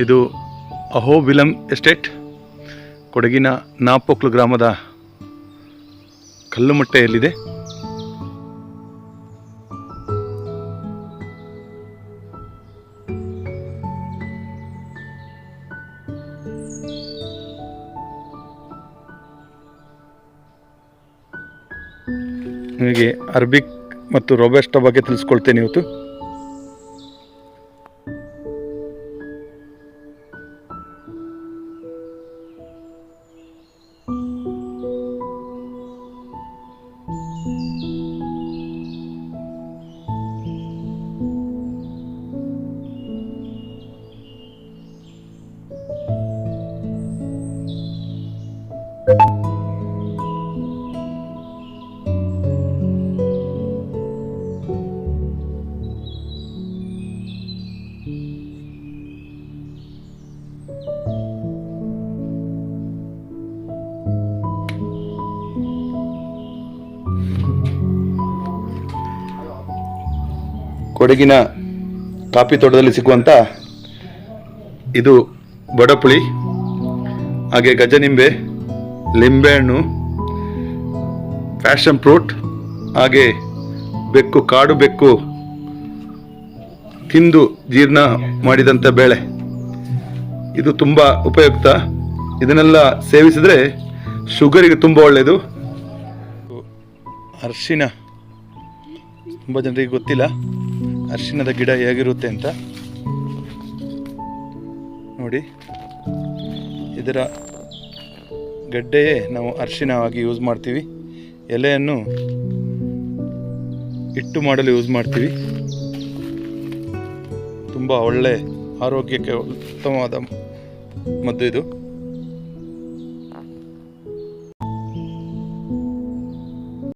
ಇದು ಅಹೋಬಿಲಂ ಎಸ್ಟೇಟ್, ಕೊಡಗಿನ ನಾಪೊಕ್ಲು ಗ್ರಾಮದ ಕಲ್ಲುಮಟ್ಟೆಯಲ್ಲಿದೆ. ನಿಮಗೆ ಅರಬಿಕ್ ಮತ್ತು ರೋಬಸ್ಟಾ ಬಗ್ಗೆ ತಿಳಿಸ್ಕೊಳ್ತೇನೆ ಇವತ್ತು. ಕೊಡಗಿನ ಕಾಫಿ ತೋಟದಲ್ಲಿ ಸಿಗುವಂಥ ಇದು ಬಡಪುಳಿ, ಹಾಗೆ ಗಜನಿಂಬೆ, ಲಿಂಬೆಹಣ್ಣು, ಪ್ಯಾಷನ್ ಫ್ರೂಟ್, ಹಾಗೆ ಬೆಕ್ಕು, ಕಾಡು ಬೆಕ್ಕು ತಿಂದು ಜೀರ್ಣ ಮಾಡಿದಂಥ ಬೇಳೆ. ಇದು ತುಂಬ ಉಪಯುಕ್ತ. ಇದನ್ನೆಲ್ಲ ಸೇವಿಸಿದರೆ ಶುಗರಿಗೆ ತುಂಬ ಒಳ್ಳೆಯದು. ಅರಿಶಿನ ತುಂಬ ಜನರಿಗೆ ಗೊತ್ತಿಲ್ಲ ಅರಿಶಿಣದ ಗಿಡ ಹೇಗಿರುತ್ತೆ ಅಂತ. ನೋಡಿ, ಇದರ ಗಡ್ಡೆಯೇ ನಾವು ಅರಿಶಿಣವಾಗಿ ಯೂಸ್ ಮಾಡ್ತೀವಿ. ಎಲೆಯನ್ನು ಹಿಟ್ಟು ಮಾಡಲು ಯೂಸ್ ಮಾಡ್ತೀವಿ. ತುಂಬ ಒಳ್ಳೆ ಆರೋಗ್ಯಕ್ಕೆ ಉತ್ತಮವಾದ ಮದ್ದು ಇದು.